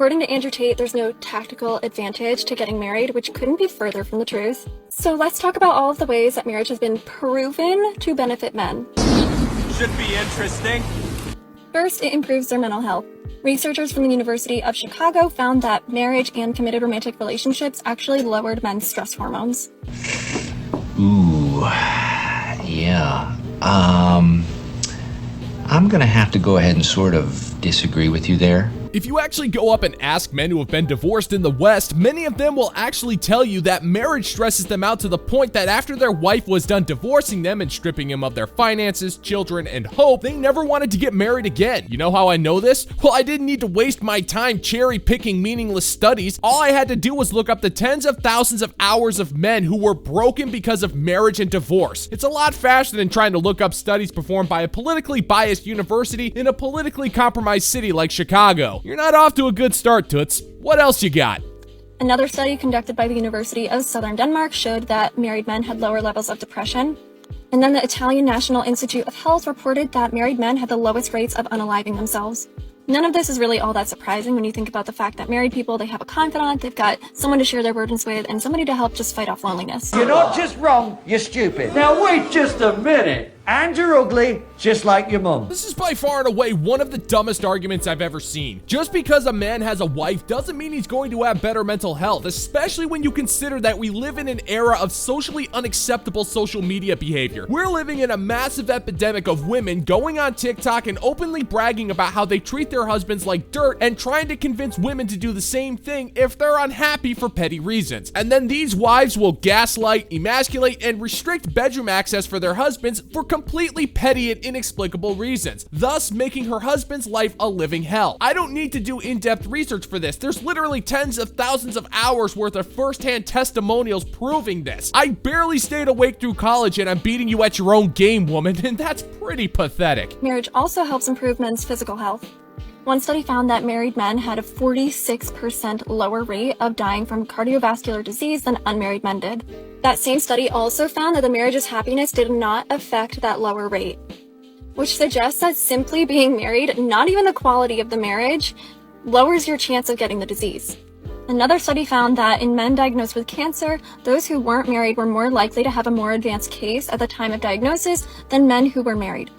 According to Andrew Tate, there's no tactical advantage to getting married, which couldn't be further from the truth. So let's talk about all of the ways that marriage has been proven to benefit men. Should be interesting. First, it improves their mental health. Researchers from the University of Chicago found that marriage and committed romantic relationships actually lowered men's stress hormones. Ooh, yeah. I'm gonna have to go ahead and sort of disagree with you there. If you actually go up and ask men who have been divorced in the West, many of them will actually tell you that marriage stresses them out to the point that after their wife was done divorcing them and stripping them of their finances, children, and hope, they never wanted to get married again. You know how I know this? Well, I didn't need to waste my time cherry-picking meaningless studies. All I had to do was look up the tens of thousands of hours of men who were broken because of marriage and divorce. It's a lot faster than trying to look up studies performed by a politically biased university in a politically compromised city like Chicago. You're not off to a good start, Toots. What else you got? Another study conducted by the University of Southern Denmark showed that married men had lower levels of depression. And then the Italian National Institute of Health reported that married men had the lowest rates of unaliving themselves. None of this is really all that surprising when you think about the fact that married people, they have a confidant, they've got someone to share their burdens with, and somebody to help just fight off loneliness. You're not just wrong, you're stupid. Now wait just a minute. And you're ugly, just like your mum. This is by far and away one of the dumbest arguments I've ever seen. Just because a man has a wife doesn't mean he's going to have better mental health, especially when you consider that we live in an era of socially unacceptable social media behavior. We're living in a massive epidemic of women going on TikTok and openly bragging about how they treat their husbands like dirt and trying to convince women to do the same thing if they're unhappy for petty reasons. And then these wives will gaslight, emasculate, and restrict bedroom access for their husbands for completely petty and inexplicable reasons, thus making her husband's life a living hell. I don't need to do in-depth research for this. There's literally tens of thousands of hours worth of first-hand testimonials proving this. I barely stayed awake through college and I'm beating you at your own game, woman, and that's pretty pathetic. Marriage also helps improve men's physical health. One study found that married men had a 46% lower rate of dying from cardiovascular disease than unmarried men did. That same study also found that the marriage's happiness did not affect that lower rate, which suggests that simply being married, not even the quality of the marriage, lowers your chance of getting the disease. Another study found that in men diagnosed with cancer, those who weren't married were more likely to have a more advanced case at the time of diagnosis than men who were married.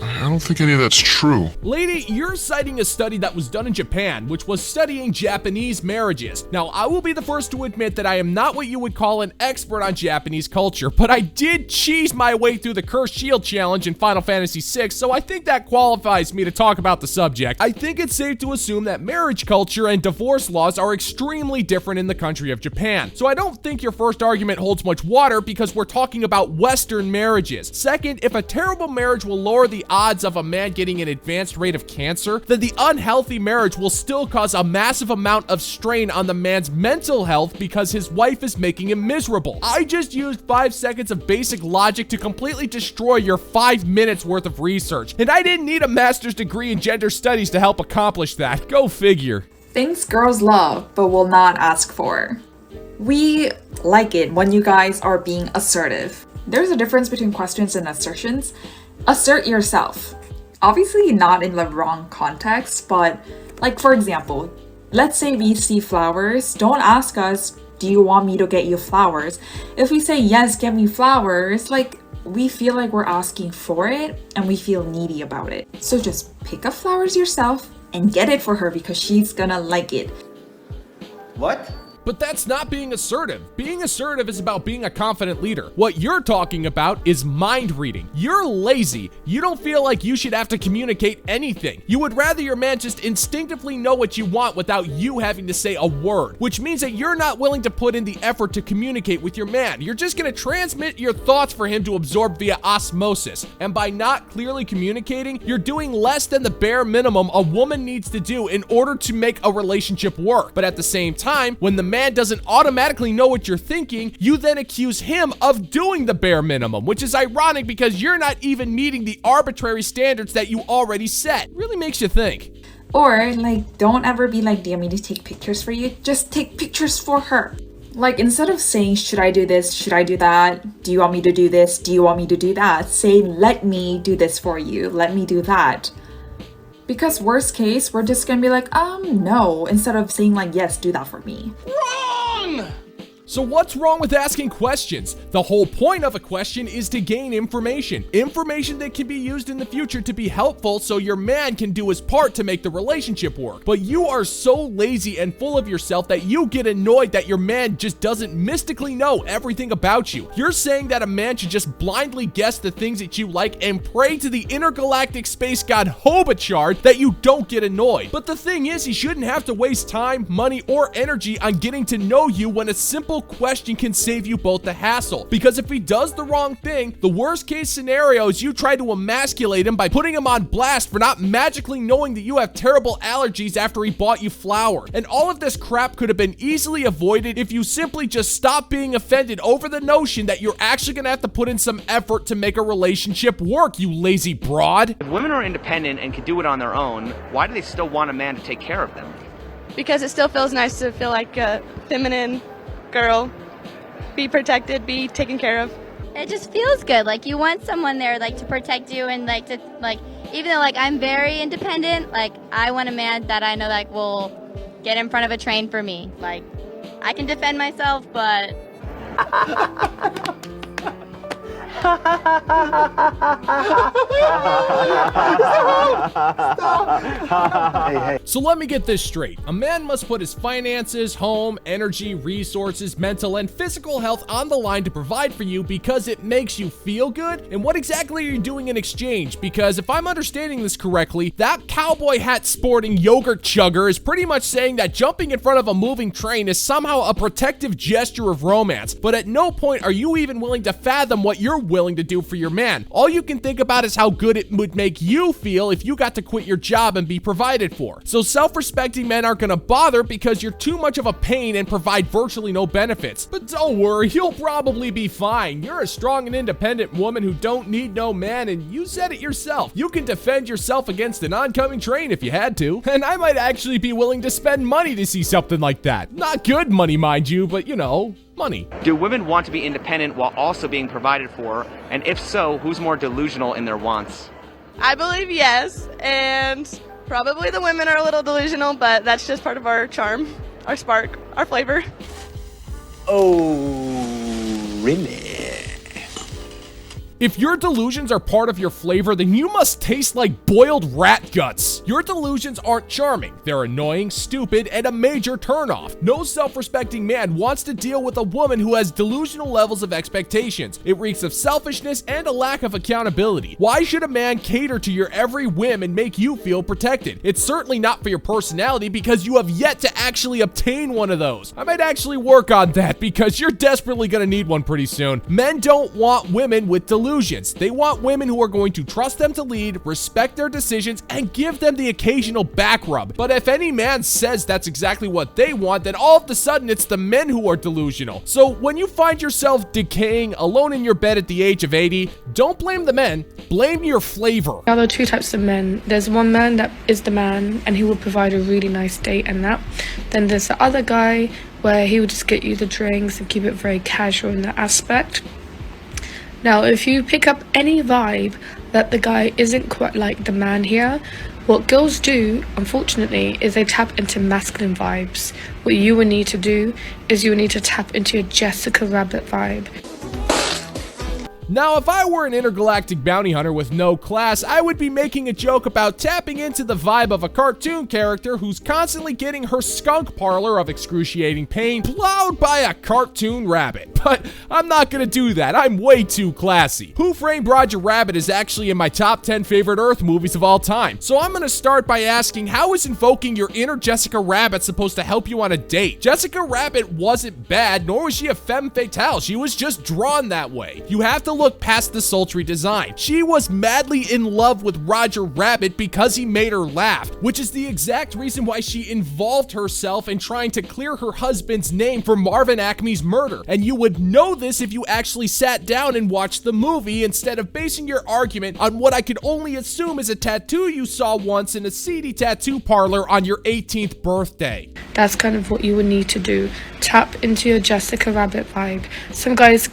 I don't think any of that's true. Lady, you're citing a study that was done in Japan, which was studying Japanese marriages. Now, I will be the first to admit that I am not what you would call an expert on Japanese culture, but I did cheese my way through the Cursed Shield Challenge in Final Fantasy VI, so I think that qualifies me to talk about the subject. I think it's safe to assume that marriage culture and divorce laws are extremely different in the country of Japan. So I don't think your first argument holds much water because we're talking about Western marriages. Second, if a terrible marriage will lower the odds of a man getting an advanced rate of cancer, then the unhealthy marriage will still cause a massive amount of strain on the man's mental health because his wife is making him miserable. I just used 5 seconds of basic logic to completely destroy your 5 minutes worth of research, and I didn't need a master's degree in gender studies to help accomplish that. Go figure. Things girls love but will not ask for. We like it when you guys are being assertive. There's a difference between questions and assertions. Assert yourself. Obviously not in the wrong context, but like for example, let's say we see flowers. Don't ask us, do you want me to get you flowers? If we say yes, get me flowers, like we feel like we're asking for it and we feel needy about it. So just pick up flowers yourself and get it for her because she's gonna like it. What? But that's not being assertive. Being assertive is about being a confident leader. What you're talking about is mind reading. You're lazy. You don't feel like you should have to communicate anything. You would rather your man just instinctively know what you want without you having to say a word, which means that you're not willing to put in the effort to communicate with your man. You're just gonna transmit your thoughts for him to absorb via osmosis. And by not clearly communicating, you're doing less than the bare minimum a woman needs to do in order to make a relationship work. But at the same time, when the man doesn't automatically know what you're thinking, you then accuse him of doing the bare minimum, which is ironic because you're not even meeting the arbitrary standards that you already set. It really makes you think. Or like, don't ever be like, do you want me to take pictures for you? Just take pictures for her. Like, instead of saying, should I do this? Should I do that? Do you want me to do this? Do you want me to do that? Say, let me do this for you. Let me do that. Because worst case, we're just gonna be like, no, instead of saying like, yes, do that for me. So what's wrong with asking questions? The whole point of a question is to gain information. Information that can be used in the future to be helpful so your man can do his part to make the relationship work. But you are so lazy and full of yourself that you get annoyed that your man just doesn't mystically know everything about you. You're saying that a man should just blindly guess the things that you like and pray to the intergalactic space god Hobachard that you don't get annoyed. But the thing is, he shouldn't have to waste time, money, or energy on getting to know you when a simple question can save you both the hassle. Because if he does the wrong thing, the worst case scenario is you try to emasculate him by putting him on blast for not magically knowing that you have terrible allergies after he bought you flour. And all of this crap could have been easily avoided if you simply just stop being offended over the notion that you're actually gonna have to put in some effort to make a relationship work, you lazy broad. If women are independent and can do it on their own, why do they still want a man to take care of them? Because it still feels nice to feel like a feminine girl, be protected, be taken care of. It just feels good. Like you want someone there like to protect you and like to like, even though like I'm very independent, like I want a man that I know like will get in front of a train for me. Like I can defend myself, but So let me get this straight. A man must put his finances, home, energy, resources, mental, and physical health on the line to provide for you because it makes you feel good? And what exactly are you doing in exchange? Because if I'm understanding this correctly, that cowboy hat sporting yogurt chugger is pretty much saying that jumping in front of a moving train is somehow a protective gesture of romance. But at no point are you even willing to fathom what you're willing to do for your man. All you can think about is how good it would make you feel if you got to quit your job and be provided for. So self-respecting men aren't gonna bother because you're too much of a pain and provide virtually no benefits. But don't worry, you'll probably be fine. You're a strong and independent woman who don't need no man, and you said it yourself. You can defend yourself against an oncoming train if you had to. And I might actually be willing to spend money to see something like that. Not good money, mind you, but you know, money. Do women want to be independent while also being provided for? And if so, who's more delusional in their wants? I believe yes, and probably the women are a little delusional, but that's just part of our charm, our spark, our flavor. Oh, really? If your delusions are part of your flavor, then you must taste like boiled rat guts. Your delusions aren't charming. They're annoying, stupid, and a major turnoff. No self-respecting man wants to deal with a woman who has delusional levels of expectations. It reeks of selfishness and a lack of accountability. Why should a man cater to your every whim and make you feel protected? It's certainly not for your personality because you have yet to actually obtain one of those. I might actually work on that because you're desperately gonna need one pretty soon. Men don't want women with delusions. They want women who are going to trust them to lead, respect their decisions, and give them the occasional back rub. But if any man says that's exactly what they want, then all of a sudden it's the men who are delusional. So when you find yourself decaying alone in your bed at the age of 80, don't blame the men, blame your flavor. There are two types of men. There's one man that is the man and he will provide a really nice date and that. Then there's the other guy where he will just get you the drinks and keep it very casual in that aspect. Now, if you pick up any vibe that the guy isn't quite like the man here, what girls do, unfortunately, is they tap into masculine vibes. What you would need to do is you would need to tap into your Jessica Rabbit vibe. Now, if I were an intergalactic bounty hunter with no class, I would be making a joke about tapping into the vibe of a cartoon character who's constantly getting her skunk parlor of excruciating pain plowed by a cartoon rabbit. But I'm not gonna do that. I'm way too classy. Who Framed Roger Rabbit is actually in my top 10 favorite Earth movies of all time. So I'm gonna start by asking, how is invoking your inner Jessica Rabbit supposed to help you on a date? Jessica Rabbit wasn't bad, nor was she a femme fatale. She was just drawn that way. You have to look past the sultry design. She was madly in love with Roger Rabbit because he made her laugh, which is the exact reason why she involved herself in trying to clear her husband's name for Marvin Acme's murder. And you would know this if you actually sat down and watched the movie instead of basing your argument on what I could only assume is a tattoo you saw once in a seedy tattoo parlor on your 18th birthday. that's kind of what you would need to do. Tap into your Jessica Rabbit vibe. Some guys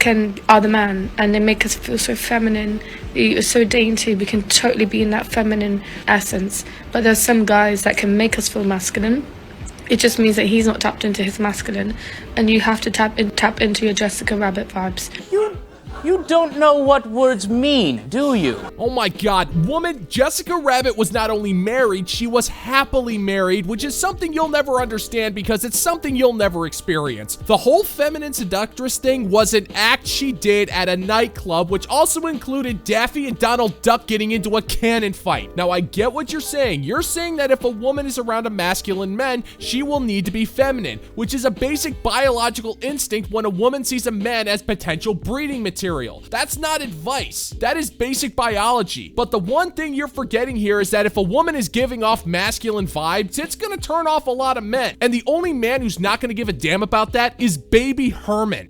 are the man, and they make us feel so feminine. You're so dainty, we can totally be in that feminine essence. But there's some guys that can make us feel masculine. It just means that he's not tapped into his masculine, and you have to tap into your Jessica Rabbit vibes. You don't know what words mean, do you? Oh my god, woman, Jessica Rabbit was not only married, she was happily married, which is something you'll never understand because it's something you'll never experience. The whole feminine seductress thing was an act she did at a nightclub, which also included Daffy and Donald Duck getting into a cannon fight. Now, I get what you're saying. You're saying that if a woman is around a masculine man, she will need to be feminine, which is a basic biological instinct when a woman sees a man as potential breeding material. That's not advice. That is basic biology. But the one thing you're forgetting here is that if a woman is giving off masculine vibes, it's gonna turn off a lot of men. And the only man who's not gonna give a damn about that is Baby Herman.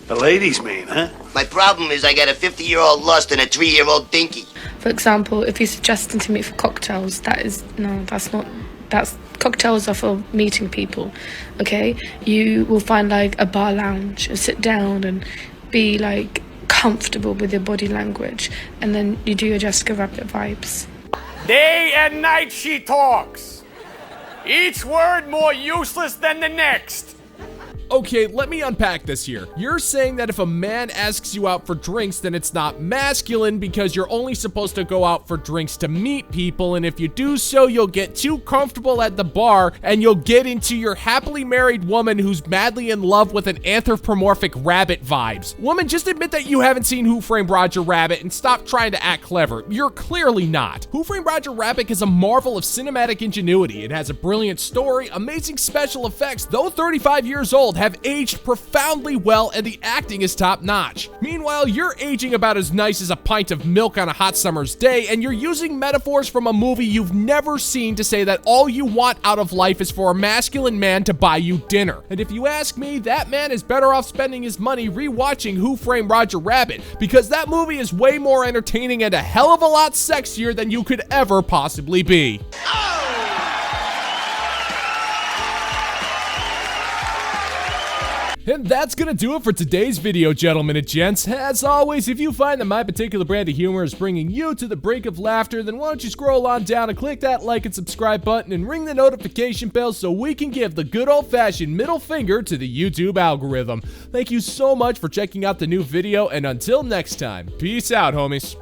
The ladies mean, huh? My problem is I got a 50-year-old lust and a 3-year-old dinky. For example, if you're suggesting to meet for cocktails, that's cocktails are for meeting people, okay? You will find like a bar lounge and sit down and be like comfortable with your body language, and then you do your Jessica Rabbit vibes. Day and night she talks. Each word more useless than the next. Okay, let me unpack this here. You're saying that if a man asks you out for drinks, then it's not masculine because you're only supposed to go out for drinks to meet people, and if you do so, you'll get too comfortable at the bar and you'll get into your happily married woman who's madly in love with an anthropomorphic rabbit vibes. Woman, just admit that you haven't seen Who Framed Roger Rabbit and stop trying to act clever. You're clearly not. Who Framed Roger Rabbit is a marvel of cinematic ingenuity. It has a brilliant story, amazing special effects, though 35 years old, have aged profoundly well, and the acting is top-notch. Meanwhile, you're aging about as nice as a pint of milk on a hot summer's day, and you're using metaphors from a movie you've never seen to say that all you want out of life is for a masculine man to buy you dinner. And if you ask me, that man is better off spending his money rewatching Who Framed Roger Rabbit, because that movie is way more entertaining and a hell of a lot sexier than you could ever possibly be. And that's gonna do it for today's video, gentlemen and gents. As always, if you find that my particular brand of humor is bringing you to the brink of laughter, then why don't you scroll on down and click that like and subscribe button and ring the notification bell so we can give the good old-fashioned middle finger to the YouTube algorithm. Thank you so much for checking out the new video, and until next time, peace out, homies.